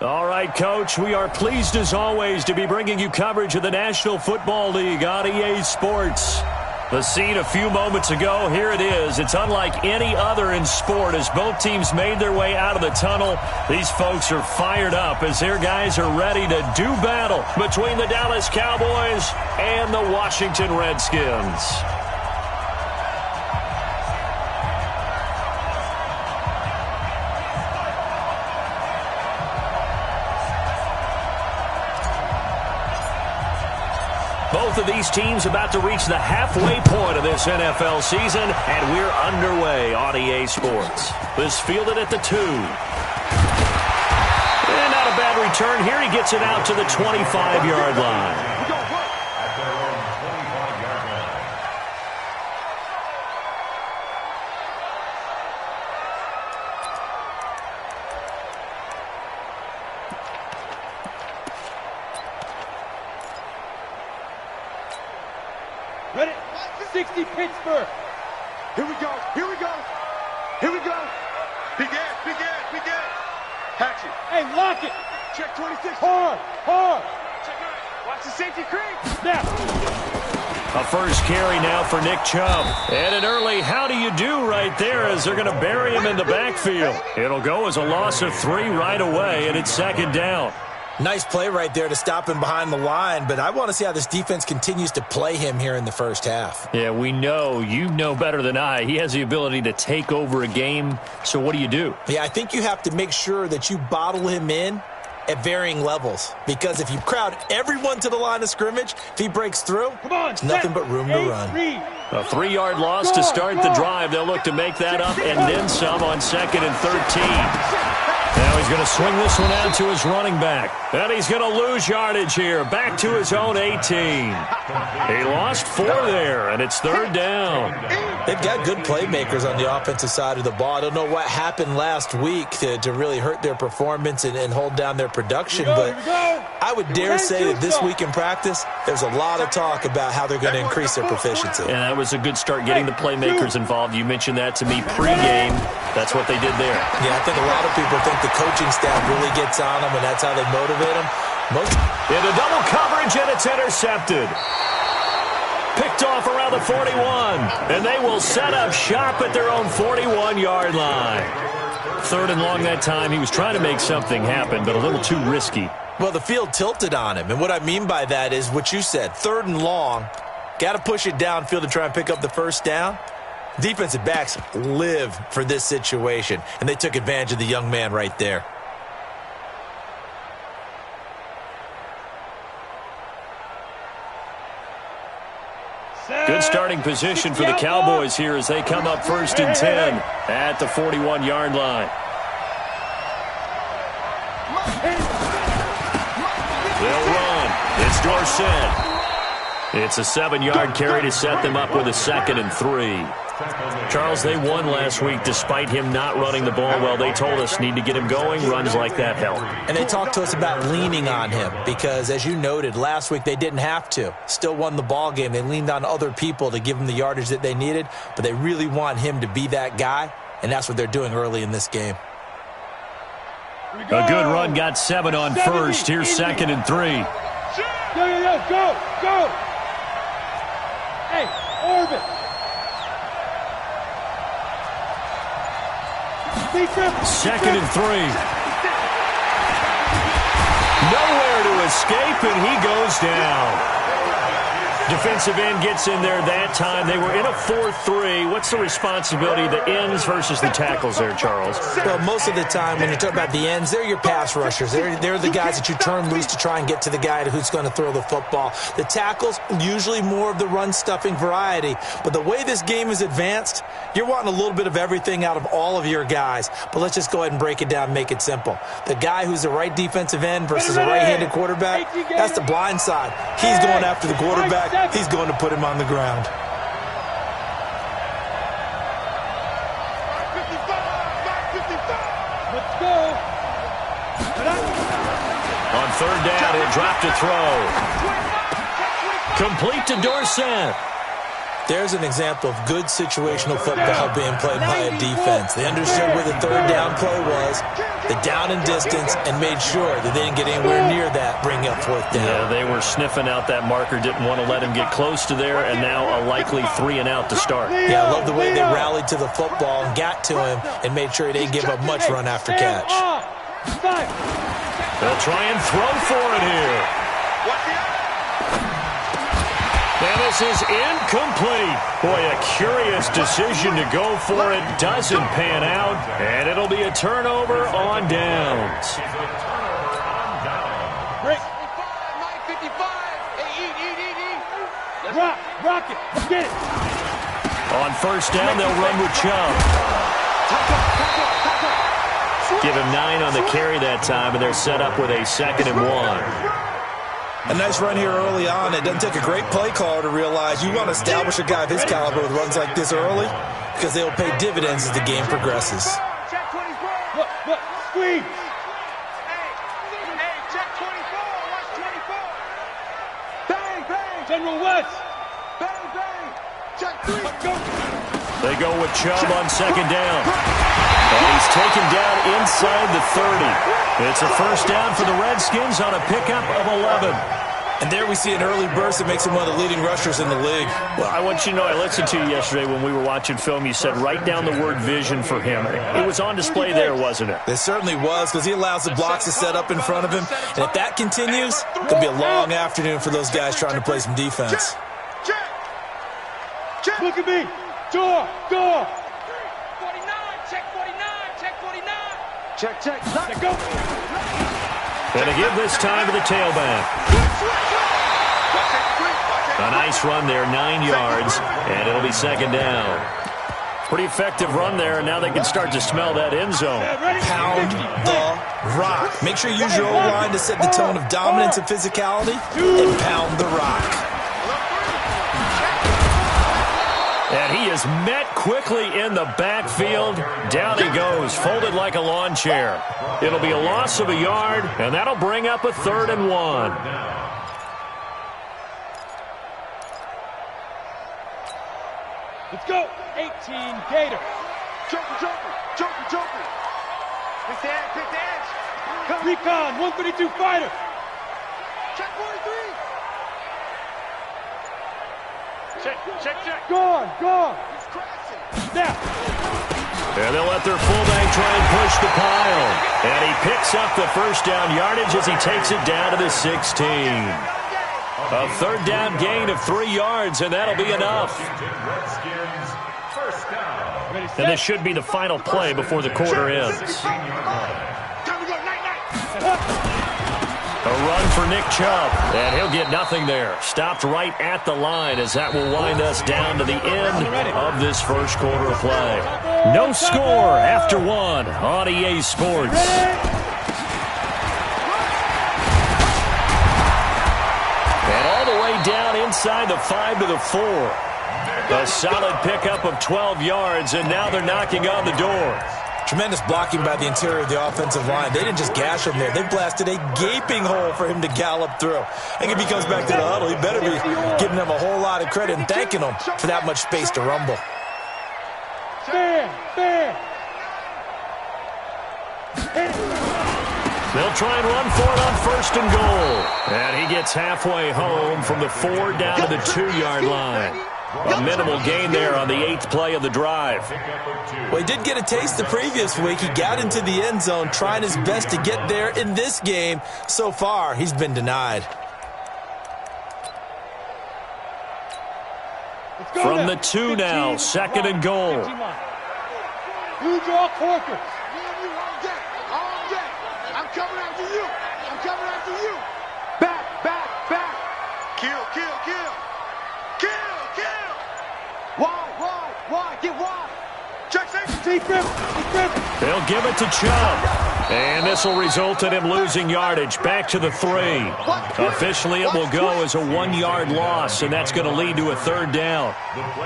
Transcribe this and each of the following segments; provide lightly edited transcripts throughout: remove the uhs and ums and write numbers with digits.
All right, Coach, we are pleased as always to be bringing you coverage of the National Football League on EA Sports. The scene a few moments ago, here it is. It's unlike any other in sport as both teams made their way out of the tunnel. These folks are fired up as their guys are ready to do battle between the Dallas Cowboys and the Washington Redskins. Both of these teams about to reach the halfway point of this NFL season, and we're underway on EA Sports. This fielded at the 2. And not a bad return here. He gets it out to the 25-yard line. Ready? 60 Pittsburgh. Here we go. Here we go. Here we go. Big ass, big ass, big ass. Hatch it. Hey, lock it. Check 26. Hard, hard. Check it. Watch the safety creep. Snap. A first carry now for Nick Chubb. And an early how do you do right there as they're going to bury him in the backfield. It'll go as a loss of 3 right away, and it's second down. Nice play right there to stop him behind the line, but I want to see how this defense continues to play him here in the first half. Yeah, we know. You know better than I. He has the ability to take over a game, so what do? Yeah, I think you have to make sure that you bottle him in at varying levels, because if you crowd everyone to the line of scrimmage, if he breaks through, it's nothing but room to run. A 3-yard loss to start the drive. They'll look to make that up and then some on 2nd and 13. Now he's going to swing this one out to his running back. And he's going to lose yardage here. Back to his own 18. He lost 4 there, and it's 3rd down. They've got good playmakers on the offensive side of the ball. I don't know what happened last week to really hurt their performance and hold down their production, but I would dare say that this week in practice, there's a lot of talk about how they're going to increase their proficiency. And that was a good start getting the playmakers involved. You mentioned that to me pregame. That's what they did there. Yeah, I think a lot of people think the coaching staff really gets on them, and that's how they motivate them. Into double coverage, and it's intercepted. Picked off around the 41, and they will set up shop at their own 41-yard line. 3rd and long that time. He was trying to make something happen, but a little too risky. Well, the field tilted on him, and what I mean by that is what you said. 3rd and long, got to push it downfield to try and pick up the first down. Defensive backs live for this situation, and they took advantage of the young man right there. Good starting position for the Cowboys here as they come up 1st and 10 at the 41-yard line. They'll run. It's Dorsett. It's a 7-yard carry to set them up with a 2nd and 3. Charles, they won last week despite him not running the ball well. They told us need to get him going. Runs like that help. And they talked to us about leaning on him because, as you noted, last week they didn't have to. Still won the ball game. They leaned on other people to give them the yardage that they needed, but they really want him to be that guy, and that's what they're doing early in this game. A good run got 7 on 1st. Here's 2nd and 3. Go. Hey, Orbit. 2nd and 3. Nowhere to escape, and he goes down. Defensive end gets in there that time. They were in a 4-3. What's the responsibility of the ends versus the tackles there, Charles? Well, most of the time when you talk about the ends, they're your pass rushers. They're the guys that you turn loose to try and get to the guy who's going to throw the football. The tackles, usually more of the run-stuffing variety. But the way this game is advanced, you're wanting a little bit of everything out of all of your guys. But let's just go ahead and break it down and make it simple. The guy who's the right defensive end versus a right-handed quarterback, that's the blind side. He's going after the quarterback. He's going to put him on the ground. Let's go. On 3rd down, he'll drop to throw. Complete to Dorsett. There's an example of good situational football being played by a defense. They understood where the third down play was, the down and distance, and made sure that they didn't get anywhere near that, bring up fourth down. Yeah, they were sniffing out that marker, didn't want to let him get close to there, and now a likely 3 and out to start. Yeah, I love the way they rallied to the football and got to him and made sure he didn't give up much run after catch. They'll try and throw for it here. And this is incomplete. Boy, a curious decision to go for it. Doesn't pan out, and it'll be a turnover on downs. Rock it. Get it. On first down, they'll run with Chubb. Give him 9 on the carry that time, and they're set up with a 2nd and 1. A nice run here early on. It doesn't take a great play caller to realize you want to establish a guy of his caliber with runs like this early because they will pay dividends as the game progresses. Look, squeeze. Hey, check 24. Watch 24. Bang, bang. General West. Bang, bang. Check 3. Go. They go with Chubb on 2nd down. And he's taken down inside the 30. It's a first down for the Redskins on a pickup of 11. And there we see an early burst that makes him one of the leading rushers in the league. Well, I want you to know, I listened to you yesterday when we were watching film. You said write down the word vision for him. It was on display there, wasn't it? It certainly was, because he allows the blocks to set up in front of him. And if that continues, it could be a long afternoon for those guys trying to play some defense. Check. Look at me. Door. 49. Check 49. Check 49. Check. Let go. Going to give this time to the tailback. A nice run there, 9 yards, and it'll be 2nd down. Pretty effective run there, and now they can start to smell that end zone. Pound the rock. Make sure you use your O-line to set the tone of dominance and physicality, and pound the rock. And he is met quickly in the backfield. Down he goes, folded like a lawn chair. It'll be a loss of a yard, and that'll bring up a 3rd and 1. Let's go. 18 Gator. Joker. Pick the edge. Come. Recon, 132 fighter. Check 43. Check. Gone. He's crashing. Now. And they'll let their fullback try and push the pile. And he picks up the first down yardage as he takes it down to the 16. A 3rd down gain of 3 yards, and that'll be enough. And this should be the final play before the quarter ends. A run for Nick Chubb, and he'll get nothing there. Stopped right at the line as that will wind us down to the end of this first quarter of play. No score after 1 on EA Sports. And all the way down inside the 5 to the 4. A solid pickup of 12 yards, and now they're knocking on the door. Tremendous blocking by the interior of the offensive line. They didn't just gash him there. They blasted a gaping hole for him to gallop through. I think if he comes back to the huddle, he better be giving them a whole lot of credit and thanking them for that much space to rumble. Fair. They'll try and run for it on 1st and goal. And he gets halfway home from the 4 down to the 2-yard line. A minimal gain there on the 8th play of the drive. Well, he did get a taste the previous week. He got into the end zone trying his best to get there in this game. So far, he's been denied. From the 2 now, 2nd and goal. You draw Corker. I'm coming after you. Back. Kill. Wide. Get wide. Check safety. They'll give it to Chubb. And this will result in him losing yardage back to the 3. Officially, it will go as a 1-yard loss, and that's going to lead to a 3rd down.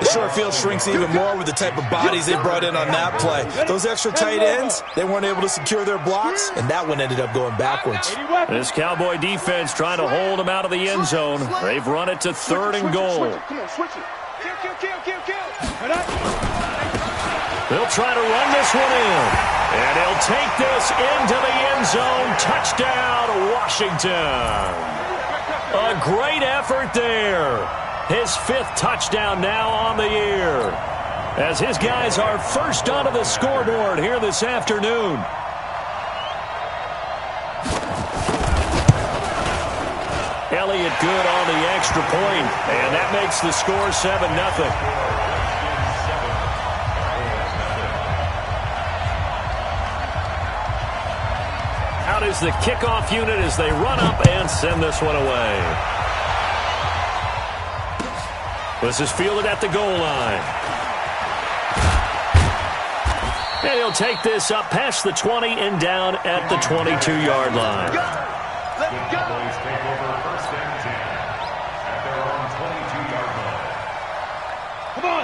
The short field shrinks even more with the type of bodies they brought in on that play. Those extra tight ends, they weren't able to secure their blocks, and that one ended up going backwards. This Cowboy defense trying to hold him out of the end zone. They've run it to 3rd and goal. Come on, switch it. They'll try to run this one in. And he'll take this into the end zone. Touchdown, Washington. A great effort there. His 5th touchdown now on the year, as his guys are first onto the scoreboard here this afternoon. Elliott good on the extra point, and that makes the score 7-0. Out is the kickoff unit as they run up and send this one away. This is fielded at the goal line. And he'll take this up past the 20 and down at the 22-yard line. Let's go.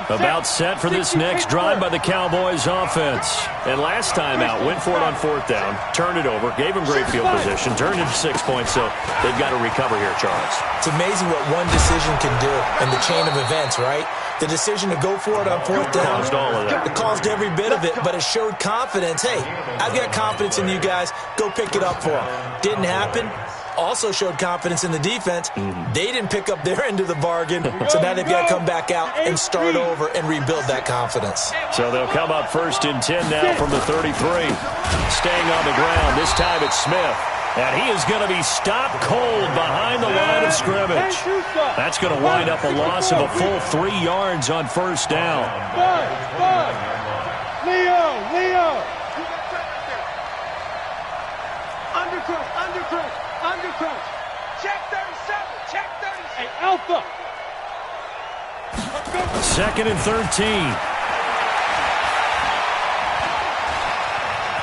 About set for this next drive by the Cowboys offense. And last time out, went for it on 4th down, turned it over, gave them great field position, turned it to 6 points, so they've got to recover here, Charles. It's amazing what one decision can do in the chain of events, right? The decision to go for it on 4th down, Caused all of that. it caused every bit of it, but it showed confidence. Hey, I've got confidence in you guys. Go pick it up for them. Didn't happen. Also showed confidence in the defense. They didn't pick up their end of the bargain, so now they've got to come back out and start over and rebuild that confidence. So they'll come up 1st and 10 now from the 33. Staying on the ground, this time it's Smith. And he is going to be stopped cold behind the line of scrimmage. That's going to wind up a loss of a full 3 yards on 1st down. Leo! Undercross. Check 37. Check 37. Hey, Alpha. 2nd and 13.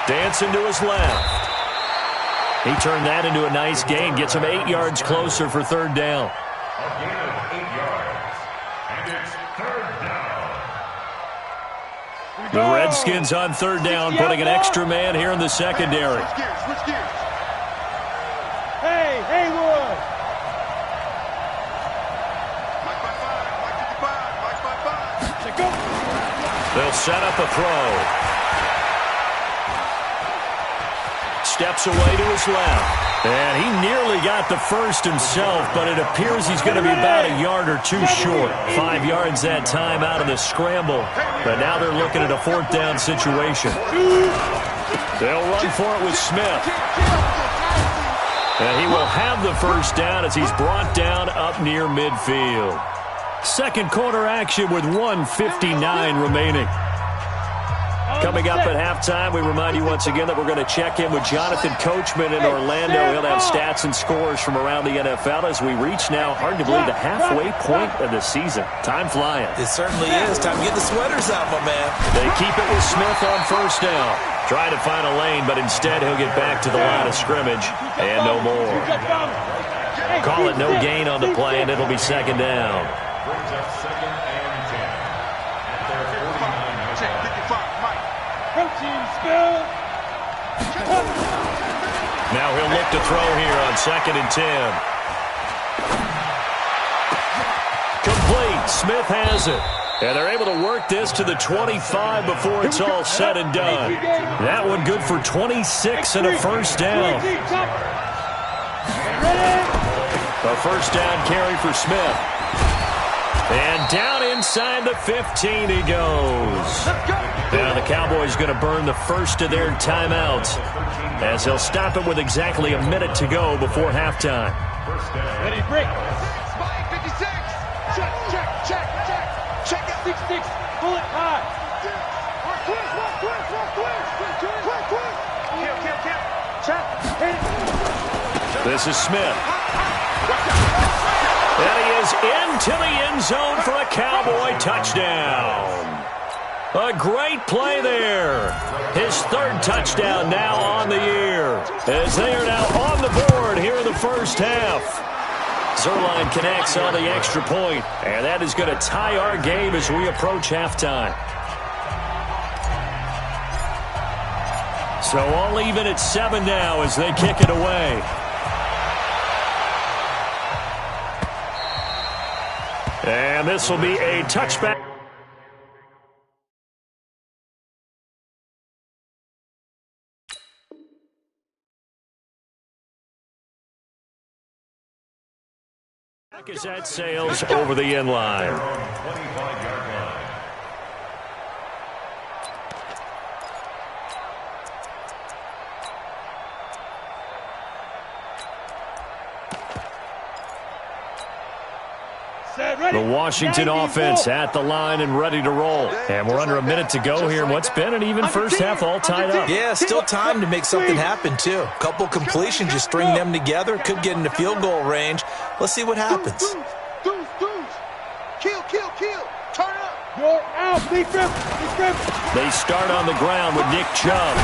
Dancing to his left. He turned that into a nice gain. Gets him 8 yards closer for 3rd down. A gain of 8 yards. And it's 3rd down. The Redskins on 3rd down, putting an extra man here in the secondary. Switch gears. Hey, Haywood. Mike by 5. Let's go. They'll set up a throw. Steps away to his left. And he nearly got the first himself, but it appears he's going to be about a yard or two short. 5 yards that time out of the scramble. But now they're looking at a 4th down situation. They'll run for it with Smith. And he will have the 1st down as he's brought down up near midfield. 2nd quarter action with 1:59 remaining. Coming up at halftime, we remind you once again that we're going to check in with Jonathan Coachman in Orlando. He'll have stats and scores from around the NFL as we reach now, hard to believe, the halfway point of the season. Time flying. It certainly is. Time to get the sweaters out, my man. They keep it with Smith on 1st down. Trying to find a lane, but instead he'll get back to the line of scrimmage and no more. Call it no gain on the play, and it'll be 2nd down. Brings up 2nd and 10. At their 49-yard Check 55. Mike. Protein spill. Now he'll look to throw here on 2nd and 10. Complete. Smith has it. And they're able to work this to the 25 before it's all said and done. That one good for 26 and a 1st down. A 1st down carry for Smith. And down inside the 15 he goes. Now the Cowboys going to burn the first of their timeouts as they'll stop it with exactly a minute to go before halftime. Ready, break. 56. Check. Check it. 6-6. Pull it high. Quick. Kill. Check. Hit it. This is Smith. And he is into the end zone for a Cowboy touchdown. A great play there. His 3rd touchdown now on the year, as they are now on the board here in the 1st half. Zerline connects on the extra point, and that is going to tie our game as we approach halftime. So all even at 7 now as they kick it away. And this will be a touchback. As that sails over the end line. 25-yard line. The Washington offense at the line and ready to roll. And we're under a minute to go here in what's been an even first half, all tied up. Yeah, still time to make something happen, too. A couple completions, you string them together, could get into field goal range. Let's see what happens. Deuce. Kill. Turn it up. You're out. Big grip. They start on the ground with Nick Chubb.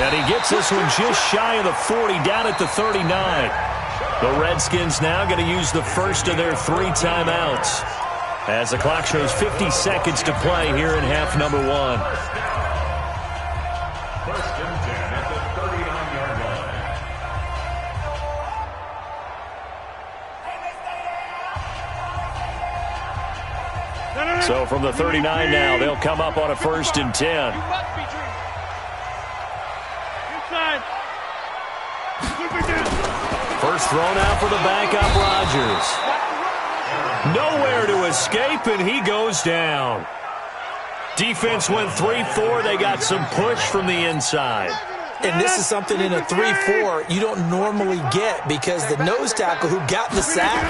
And he gets this one just shy of the 40, down at the 39. The Redskins now going to use the first of their 3 timeouts as the clock shows 50 seconds to play here in half number 1. First and 10 at the 39-yard line. So from the 39 now, they'll come up on a first and 10. You must be dreaming. Inside. First thrown out for the backup, Rodgers. Nowhere to escape, and he goes down. Defense went 3-4. They got some push from the inside. And this is something in a 3-4 you don't normally get because the nose tackle who got the sack,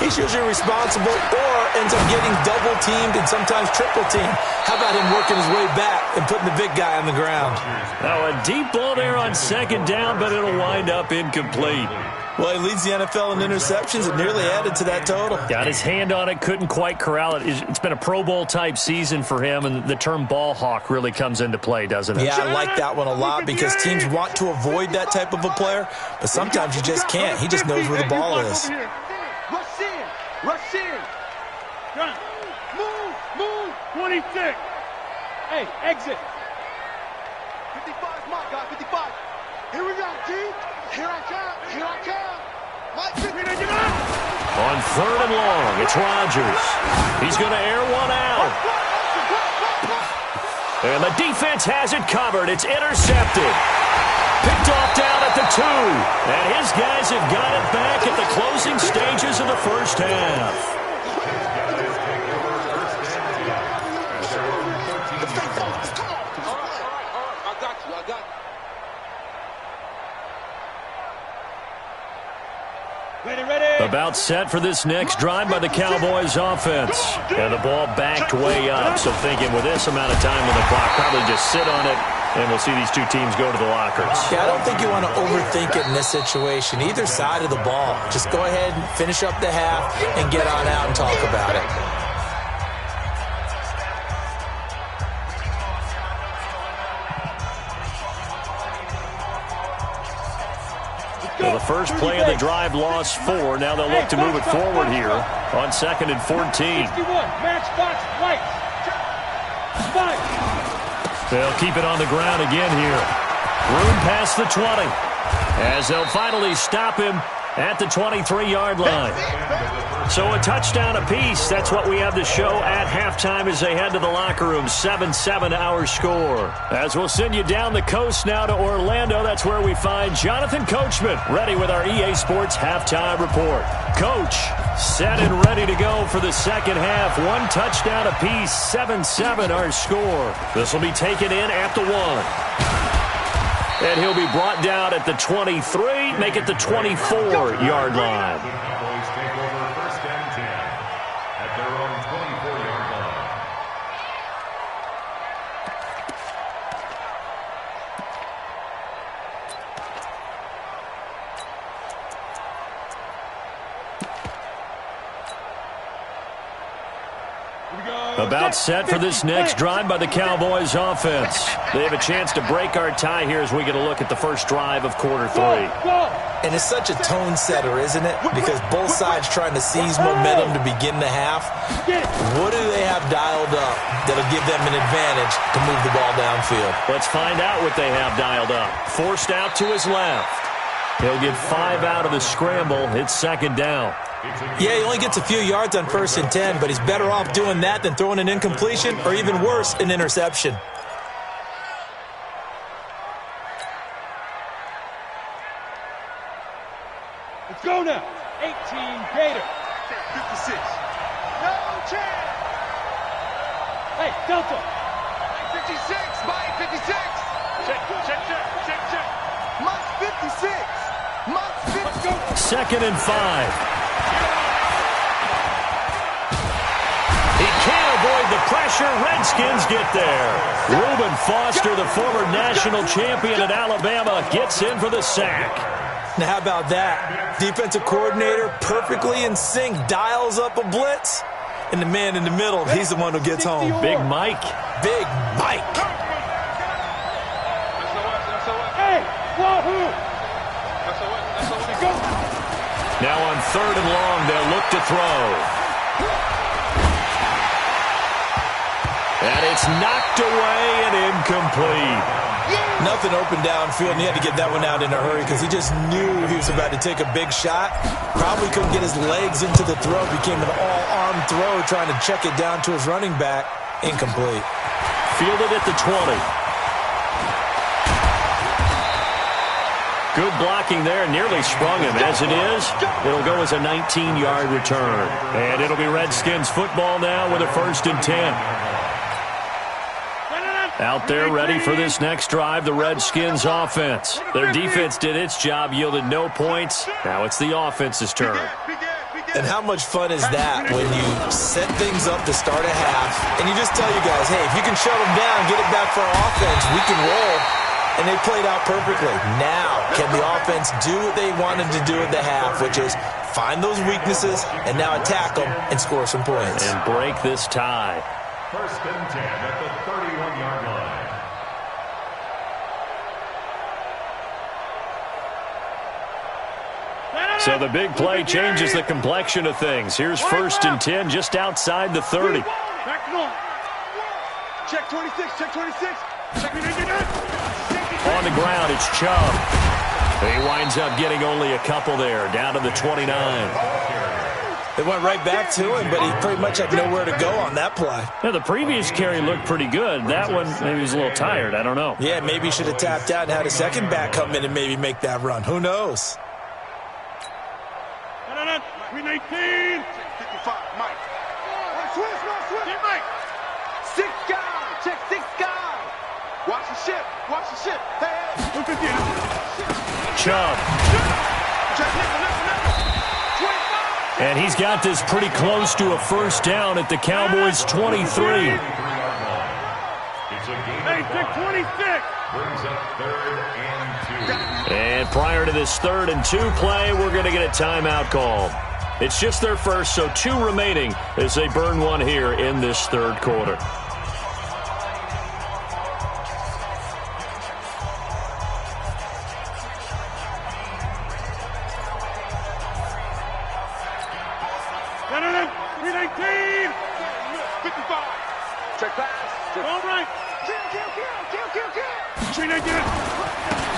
he's usually responsible or ends up getting double teamed and sometimes triple teamed. How about him working his way back and putting the big guy on the ground? Now a deep ball there on second down, but it'll wind up incomplete. Well, he leads the NFL in interceptions and nearly added to that total. Got his hand on it, couldn't quite corral it. It's been a Pro Bowl-type season for him, and the term ball hawk really comes into play, doesn't it? Yeah, I like that one a lot because teams want to avoid that type of a player, but sometimes you just can't. He just knows where the ball is. Rush in. Move. 26. Hey, exit. 55, my guy, 55. Here we go, team. Here I come. On third and long, it's Rodgers. He's going to air one out. And the defense has it covered. It's intercepted. Picked off down at the 2. And his guys have got it back at the closing stages of the first half. About set for this next drive by the Cowboys offense. And the ball backed way up. So thinking with this amount of time on the clock, probably just sit on it, and we'll see these two teams go to the lockers. Yeah, I don't think you want to overthink it in this situation. Either side of the ball. Just go ahead and finish up the half and get on out and talk about it. Well, the first play of the drive lost 4. Now they'll look to move it forward here on 2nd and 14. 61, match box, right. Spike. They'll keep it on the ground again here. Room past the 20. As they'll finally stop him at the 23-yard line. So a touchdown apiece. That's what we have to show at halftime as they head to the locker room. 7-7 our score. As we'll send you down the coast now to Orlando, that's where we find Jonathan Coachman ready with our EA Sports halftime report. Coach, set and ready to go for the second half. 1 touchdown apiece. 7-7 our score. This will be taken in at the 1. And he'll be brought down at the 23, make it the 24-yard line. The Cowboys take over first and 10 at their own 24-yard line. About set for this next drive by the Cowboys offense. They have a chance to break our tie here as we get a look at the first drive of quarter 3. And it's such a tone setter, isn't it? Because both sides trying to seize momentum to begin the half. What do they have dialed up that'll give them an advantage to move the ball downfield? Let's find out what they have dialed up. Forced out to his left. He'll get 5 out of the scramble. It's second down. Yeah, he only gets a few yards on 1st and 10, but he's better off doing that than throwing an incompletion or even worse, an interception. Let's go now. 18 Gator. 56. No chance. Hey, Delta. 56. Mike, 56. Check. Mike, 56. Mike, 56. 2nd and 5. He can't avoid the pressure. Redskins get there. Reuben Foster, the former national champion at Alabama, gets in for the sack. Now, how about that? Defensive coordinator, perfectly in sync, dials up a blitz. And the man in the middle, he's the one who gets home. Big Mike. Big Mike. Hey, wahoo. Go. Now on 3rd and long, they'll look to throw. And it's knocked away and incomplete. Nothing open downfield, and he had to get that one out in a hurry because he just knew he was about to take a big shot. Probably couldn't get his legs into the throw. Became an all-arm throw trying to check it down to his running back. Incomplete. Fielded at the 20. Good blocking there. Nearly sprung him. As it is, it'll go as a 19-yard return. And it'll be Redskins football now with a 1st and 10. Out there ready for this next drive, the Redskins offense. Their defense did its job, yielded no points. Now it's the offense's turn. And how much fun is that when you set things up to start a half and you just tell you guys, hey, if you can shut them down, get it back for our offense, we can roll. And they played out perfectly. Now, can the offense do what they wanted to do at the half, which is find those weaknesses and now attack them and score some points. And break this tie. 1st and 10 at the 31-yard line. So the big play changes the complexion of things. Here's 1st and 10 just outside the 30. Back on. Check 26. Check 26. On the ground, it's Chubb. He winds up getting only a couple there, down to the 29. They went right back to him, but he pretty much had nowhere to go on that play. Yeah, the previous carry looked pretty good. That one, maybe he was a little tired. I don't know. Yeah, maybe he should have tapped out and had a second back come in and maybe make that run. Who knows? 19. 55. Mike. Swift. Mike. 6 guys. Check 6 guys. Watch the ship. Hey. Chubb. Check nickel. 25. And he's got this pretty close to a 1st down at the Cowboys' 23. It's a game. Hey, check 26. Brings up 3rd and 2. And prior to this 3rd and 2 play, we're going to get a timeout call. It's just their first, so 2 remaining as they burn one here in this 3rd quarter.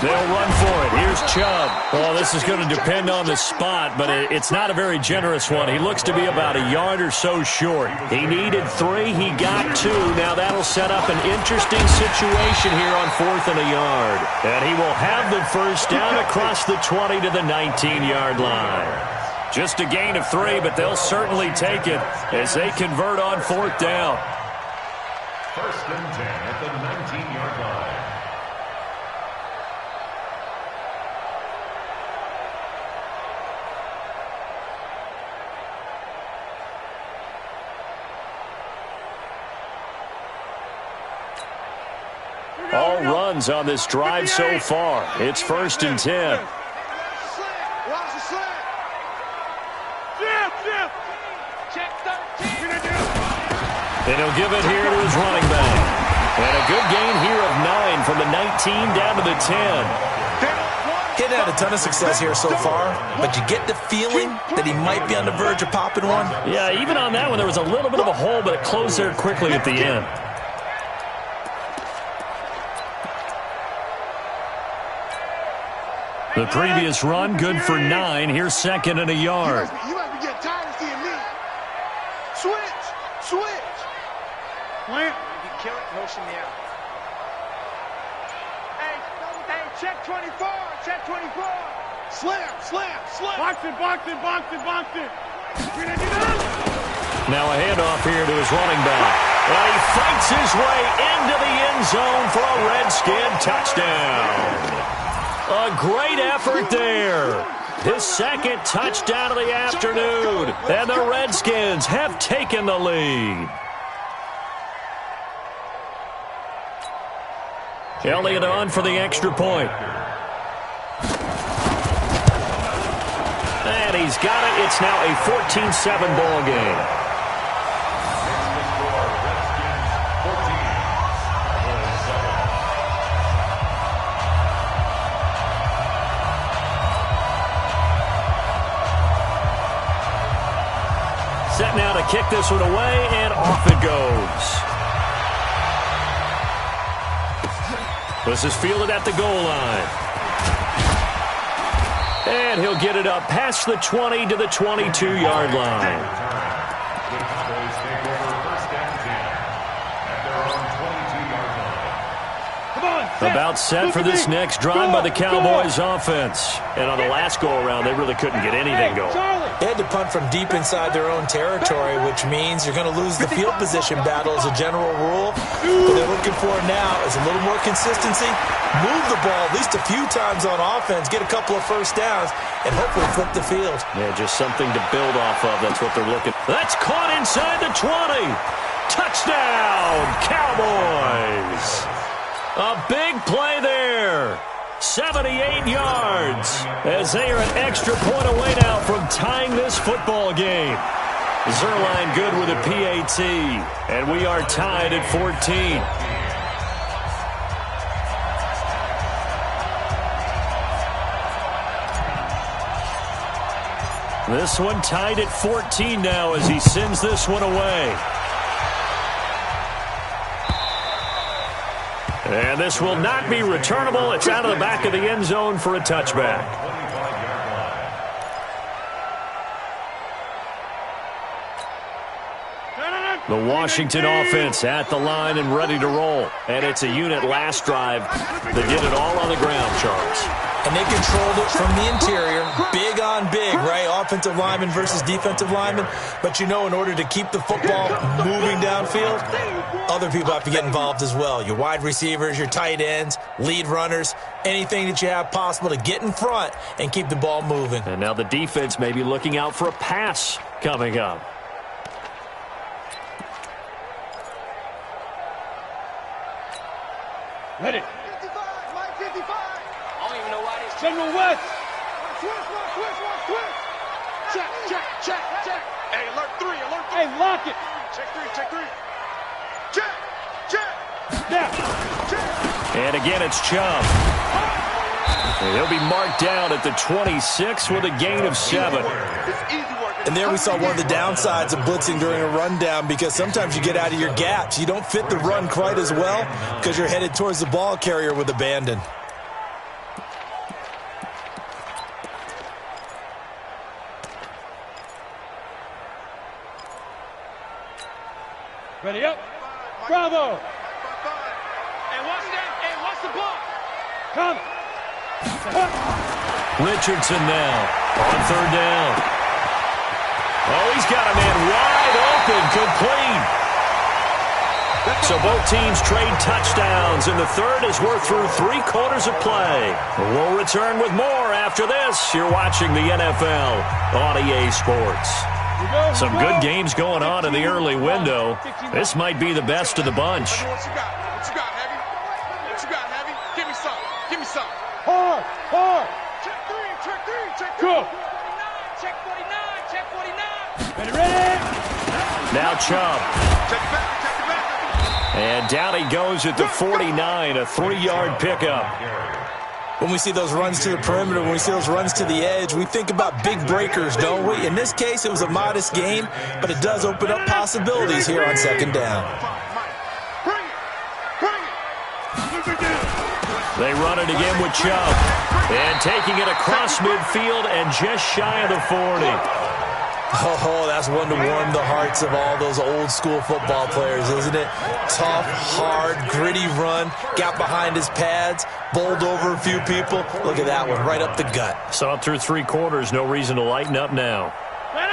They'll run for it. Here's Chubb. Well, this is going to depend on the spot, but it's not a very generous one. He looks to be about a yard or so short. He needed 3. He got 2. Now that'll set up an interesting situation here on 4th and a yard. And he will have the 1st down across the 20 to the 19-yard line. Just a gain of 3, but they'll certainly take it as they convert on 4th down. 1st and 10 at the 19-yard line. All runs on this drive so far. It's 1st and 10. Watch the slant. Check 13. And he'll give it here to his running back. And a good gain here of 9 from the 19 down to the 10. He'd had a ton of success here so far, but you get the feeling that he might be on the verge of popping one. Yeah, even on that one, there was a little bit of a hole, but it closed there quickly at the end. The previous run, good for 9. Here's second and a yard. You must be getting tired of seeing me. Switch. Plant. You kill it, motion me out. Hey, check 24. Check 24. Slam. Box it. Now a handoff here to his running back. Well, he fights his way into the end zone for a Redskin touchdown. A great effort there. His second touchdown of the afternoon. And the Redskins have taken the lead. Elliott on for the extra point. And he's got it. It's now a 14-7 ball game. Set now to kick this one away, and off it goes. This is fielded at the goal line. And he'll get it up past the 20 to the 22-yard line. About set for this next drive by the Cowboys offense. And on the last go-around, they really couldn't get anything going. They had to punt from deep inside their own territory, which means you're going to lose the field position battle as a general rule. What they're looking for now is a little more consistency, move the ball at least a few times on offense, get a couple of first downs, and hopefully flip the field. Yeah, just something to build off of. That's what they're looking for. That's caught inside the 20. Touchdown, Cowboys. A big play there. 78 yards as they are an extra point away now from tying this football game. Zerline good with a PAT, and we are tied at 14. This one tied at 14 now as he sends this one away. And this will not be returnable. It's out of the back of the end zone for a touchback. The Washington offense at the line and ready to roll. And it's a unit last drive that did it all on the ground, Charles. And they controlled it from the interior. Big on big, right? Offensive lineman versus defensive lineman. But you know, in order to keep the football moving downfield, other people have to get involved as well. Your wide receivers, your tight ends, lead runners, anything that you have possible to get in front and keep the ball moving. And now the defense may be looking out for a pass coming up. Ready. 55, Mike 55. I don't even know why this. General West. Switch. Check. Hey, alert 3. Hey, lock it. Check 3. Check. Now. And again, it's Chubb. And he'll be marked down at the 26 with a gain of 7. It's easy work. And there we saw one of the downsides of blitzing during a rundown, because sometimes you get out of your gaps. You don't fit the run quite as well because you're headed towards the ball carrier with abandon. Ready up. Bravo. Hey, watch the ball. Come. Richardson now on third down. Oh, he's got a man wide open, complete. So both teams trade touchdowns, and the third as we're through 3 quarters of play. We'll return with more after this. You're watching the NFL on EA Sports. Some good games going on in the early window. This might be the best of the bunch. What you got, Heavy? Give me some. Hard. Check 3. Go. Check 49. Ready. Now Chubb. Check it back. And down he goes at the 49, a 3-yard pickup. When we see those runs to the perimeter, when we see those runs to the edge, we think about big breakers, don't we? In this case, it was a modest game, but it does open up possibilities here on second down. They run it again with Chubb. And taking it across midfield and just shy of the 40. Oh, that's one to warm the hearts of all those old-school football players, isn't it? Tough, hard, gritty run, got behind his pads, bowled over a few people. Look at that one, right up the gut. Saw it through 3 quarters, no reason to lighten up now.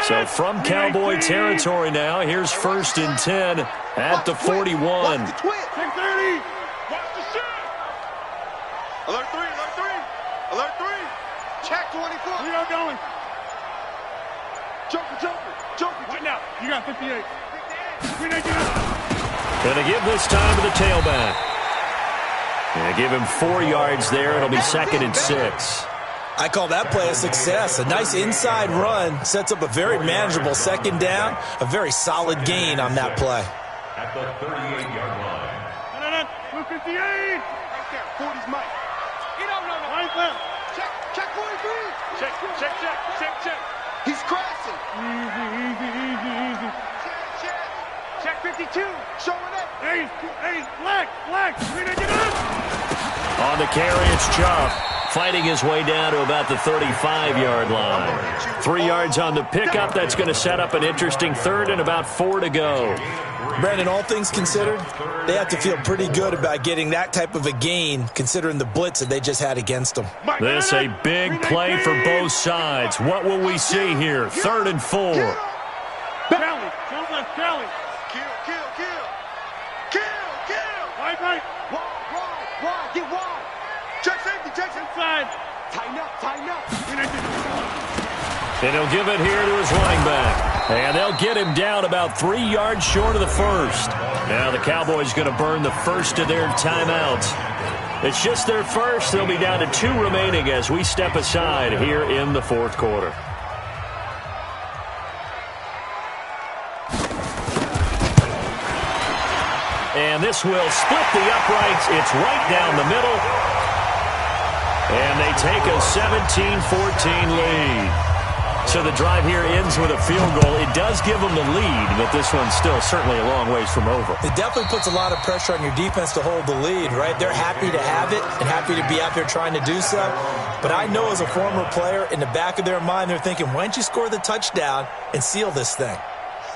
So from Cowboy territory now, here's 1st and 10 at the 41. Watch the twist. 630. Watch the shit. Alert 3, alert 3. Alert 3. Check 24. We are going. Joker. Right now. You got 58. Gonna give this time to the tailback. And give him 4 yards there. It'll be 2nd and 6. I call that play a success. A nice inside run sets up a very manageable 2nd down. A very solid gain on that play. At the 38-yard line. No. 58. Right there. 40's Mike. No. Right left. Check 43. Check. He's crashing. Easy. Check 52. Showing up. Hey, black. Get up. On the carry, it's Chubb. Fighting his way down to about the 35-yard line. 3 yards on the pickup. That's going to set up an interesting 3rd and about 4 to go. Brandon, all things considered, they have to feel pretty good about getting that type of a gain, considering the blitz that they just had against them. This a big play for both sides. What will we see here? 3rd and 4. Kelly. Jump left, Kelly. Kill. Right. Wide. Get wide. Check safety. Inside. Tighten up. And he'll give it here to his running back. And they'll get him down about 3 yards short of the 1st. Now the Cowboys going to burn the first of their timeouts. It's just their first. They'll be down to 2 remaining as we step aside here in the 4th quarter. And this will split the uprights. It's right down the middle. And they take a 17-14 lead. So the drive here ends with a field goal. It does give them the lead, but this one's still certainly a long ways from over. It definitely puts a lot of pressure on your defense to hold the lead, right? They're happy to have it and happy to be out there trying to do so. But I know as a former player, in the back of their mind, they're thinking, why don't you score the touchdown and seal this thing?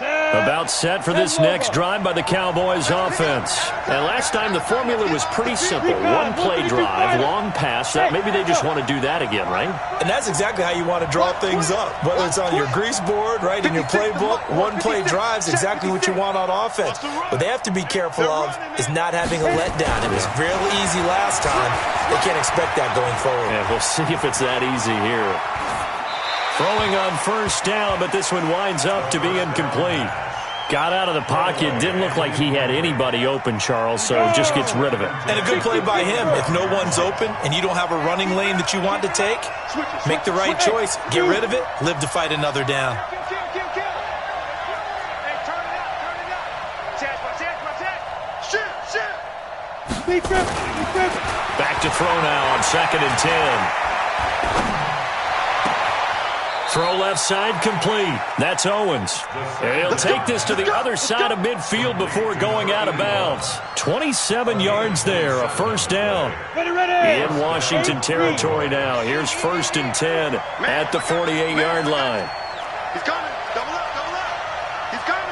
About set for this next drive by the Cowboys offense. And last time the formula was pretty simple. 1 play drive, long pass. Maybe they just want to do that again, right? And that's exactly how you want to draw things up. Whether it's on your grease board, right, in your playbook, 1 play drive is exactly what you want on offense. What they have to be careful of is not having a letdown. It was real easy last time. They can't expect that going forward. Yeah, we'll see if it's that easy here. Throwing on 1st down, but this one winds up to be incomplete. Got out of the pocket. Didn't look like he had anybody open, Charles, so just gets rid of it. And a good play by him. If no one's open and you don't have a running lane that you want to take, make the right choice. Get rid of it. Live to fight another down. Back to throw now on 2nd and 10. Throw left side complete. That's Owens. And he'll take this to the other side of midfield before going out of bounds. 27 yards there, a 1st down. In Washington territory now. Here's 1st and 10 at the 48-yard line. He's coming. Double up. He's coming.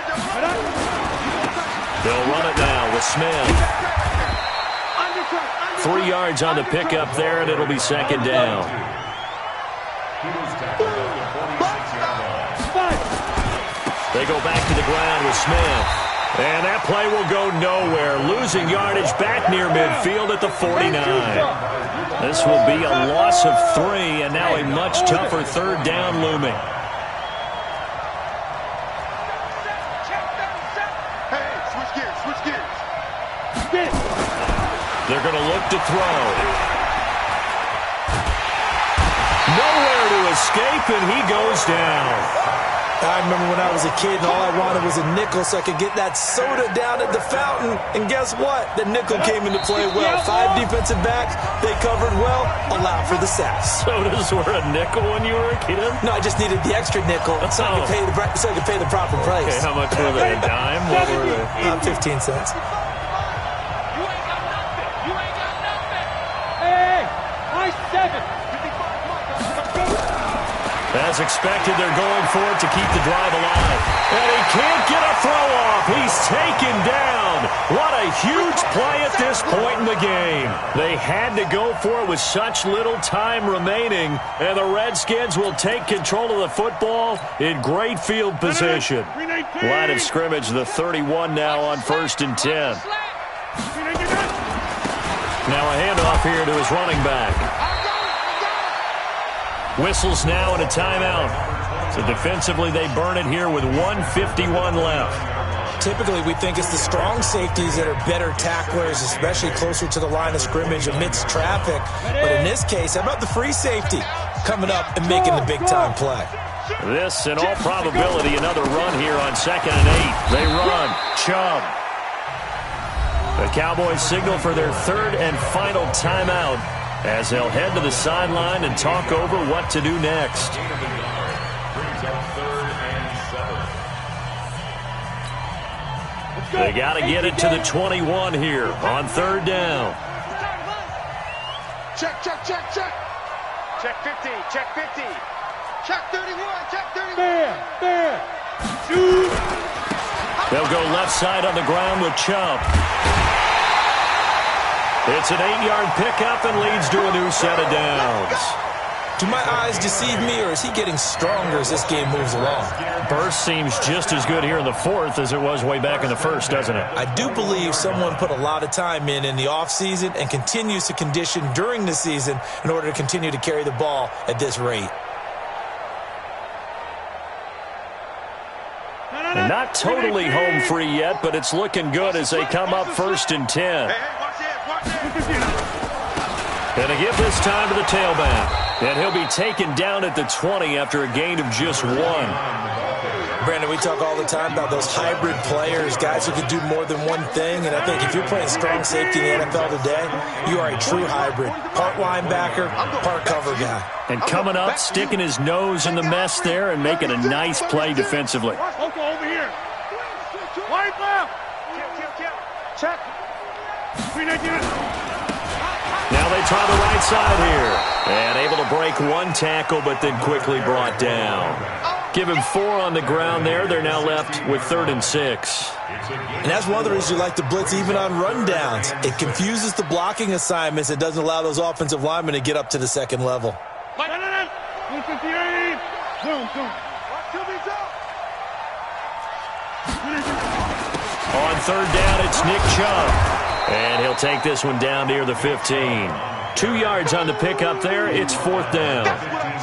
They'll run it now with Smith. 3 yards on the pickup there, and it'll be 2nd down. They go back to the ground with Smith. And that play will go nowhere. Losing yardage back near midfield at the 49. This will be a loss of 3, and now a much tougher 3rd down looming. Hey, switch gears. They're going to look to throw. Nowhere to escape, and he goes down. I remember when I was a kid and all I wanted was a nickel so I could get that soda down at the fountain. And guess what? The nickel came into play well. 5 defensive backs. They covered well. Allowed for the sacks. Sodas were a nickel when you were a kid? No, I just needed the extra nickel so I could pay the proper price. Okay, how much were they? A dime? What were they? 15 cents. Hey, As expected, they're going for it to keep the drive alive. And he can't get a throw off. He's taken down. What a huge play at this point in the game. They had to go for it with such little time remaining. And the Redskins will take control of the football in great field position. Line of scrimmage, the 31 now on 1st and 10. Now a handoff here to his running back. Whistles now and a timeout. So defensively, they burn it here with 1:51 left. Typically, we think it's the strong safeties that are better tacklers, especially closer to the line of scrimmage amidst traffic. But in this case, how about the free safety coming up and making the big-time play? This, in all probability, another run here on 2nd and 8. They run. Chubb. The Cowboys signal for their 3rd and final timeout, as they'll head to the sideline and talk over what to do next. They got to get it to the 21 here on 3rd down. Check, check, check, check. Check 50, check 50. Check 31, check 31. They'll go left side on the ground with Chubb. It's an 8-yard pickup and leads to a new set of downs. Do my eyes deceive me, or is he getting stronger as this game moves along? Burst seems just as good here in the 4th as it was way back in the 1st, doesn't it? I do believe someone put a lot of time in the offseason and continues to condition during the season in order to continue to carry the ball at this rate. And not totally home free yet, but it's looking good as they come up 1st and 10. And a give this time to the tailback. And he'll be taken down at the 20 after a gain of just 1. Brandon, we talk all the time about those hybrid players, guys who can do more than one thing. And I think if you're playing strong safety in the NFL today, you are a true hybrid. Part linebacker, part cover guy. And coming up, sticking his nose in the mess there and making a nice play defensively. Over here. Wide left. Check. Now they try the right side here. And able to break one tackle, but then quickly brought down. Give him 4 on the ground there. They're now left with 3rd and 6. And that's one of the reasons you like to blitz even on rundowns. It confuses the blocking assignments. It doesn't allow those offensive linemen to get up to the second level. On 3rd down, it's Nick Chubb. And he'll take this one down near the 15. 2 yards on the pickup there. It's 4th down.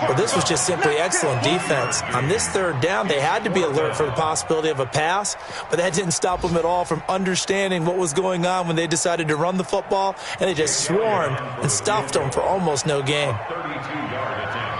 Well, this was just simply excellent defense. On this 3rd down, they had to be alert for the possibility of a pass, but that didn't stop them at all from understanding what was going on when they decided to run the football, and they just swarmed and stuffed them for almost no gain. 32-yard attempt.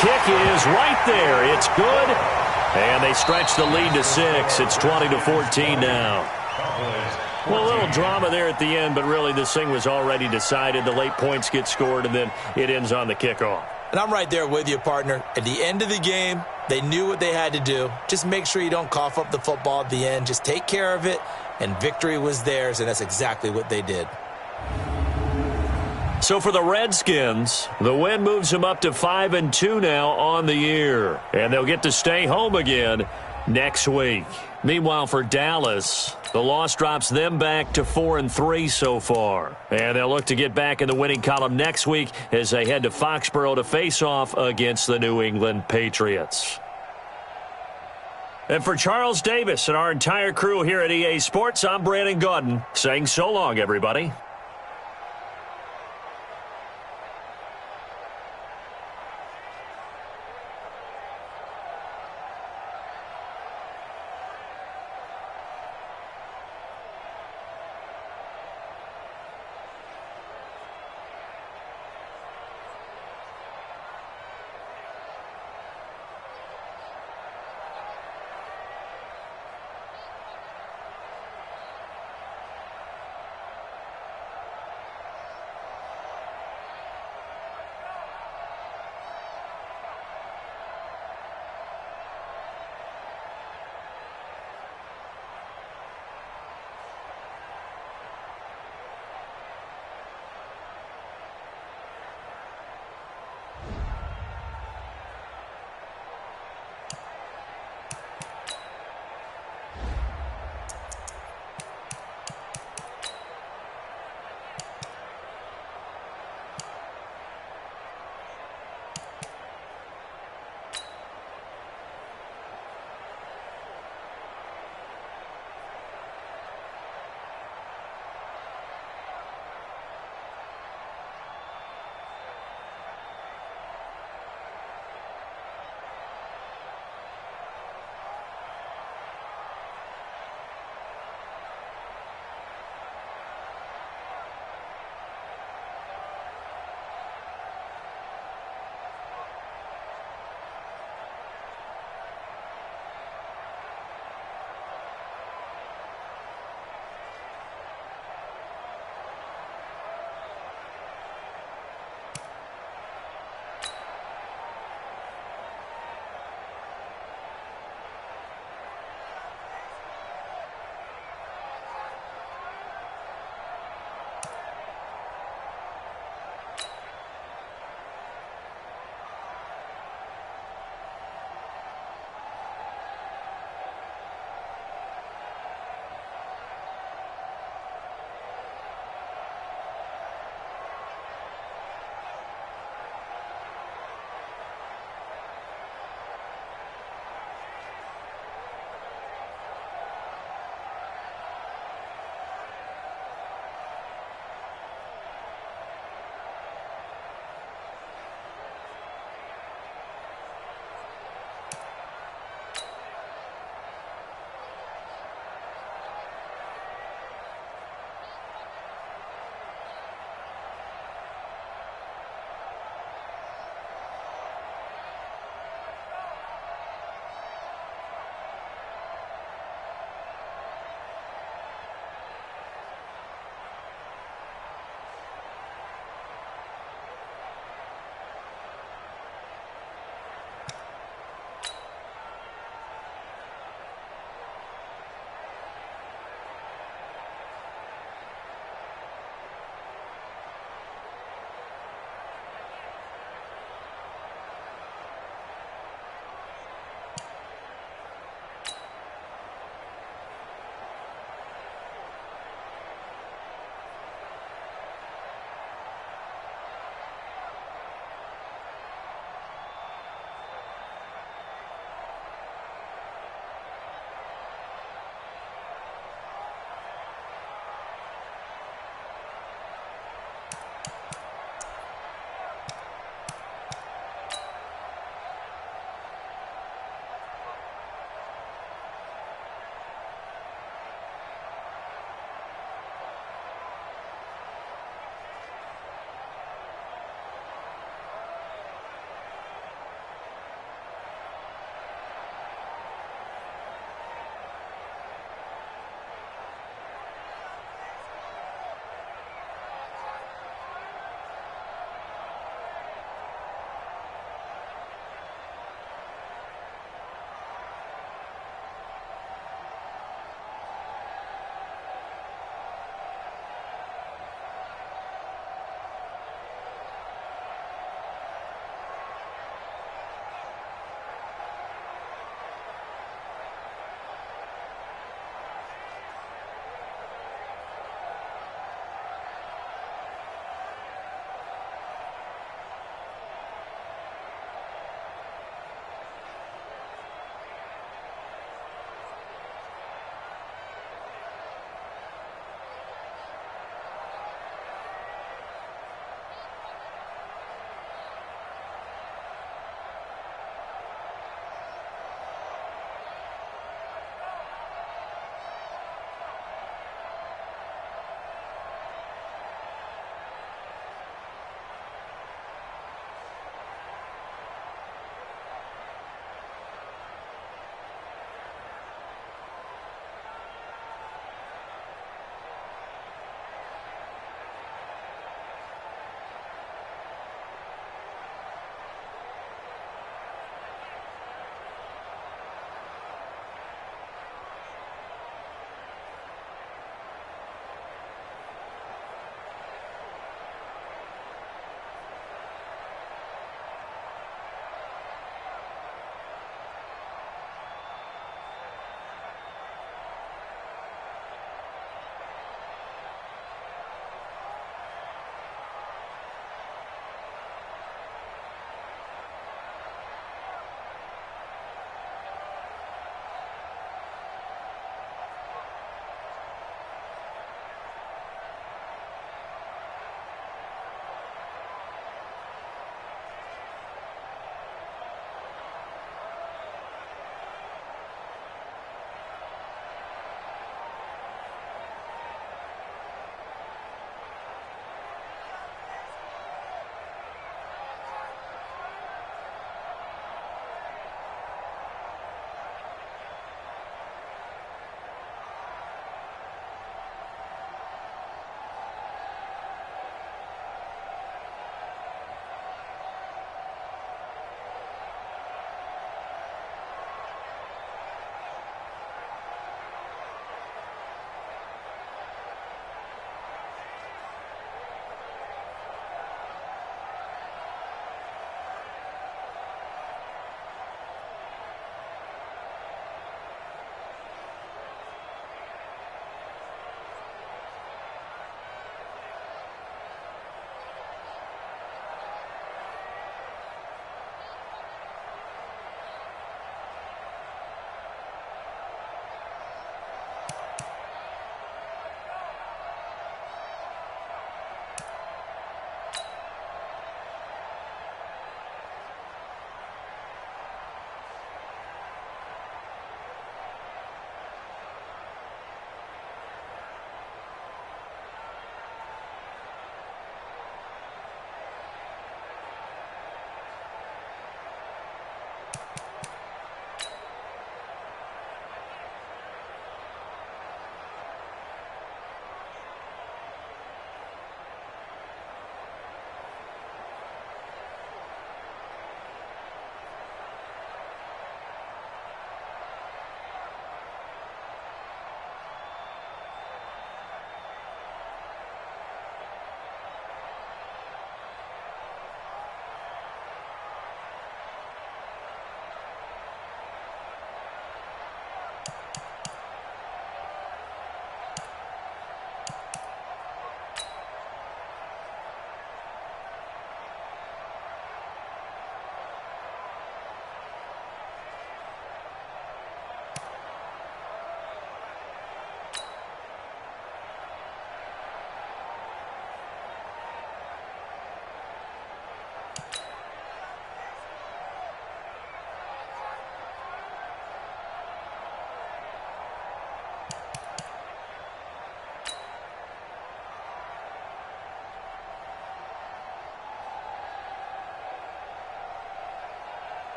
Kick is right there. It's good. And they stretch the lead to 6. It's 20-14 now. Well, a little drama there at the end, but really this thing was already decided. The late points get scored, and then it ends on the kickoff. And I'm right there with you, partner. At the end of the game, they knew what they had to do. Just make sure you don't cough up the football at the end. Just take care of it, and victory was theirs, and that's exactly what they did. So for the Redskins, the win moves them up to 5-2 now on the year. And they'll get to stay home again next week. Meanwhile, for Dallas, the loss drops them back to 4-3 so far. And they'll look to get back in the winning column next week as they head to Foxborough to face off against the New England Patriots. And for Charles Davis and our entire crew here at EA Sports, I'm Brandon Gaudin saying so long, everybody.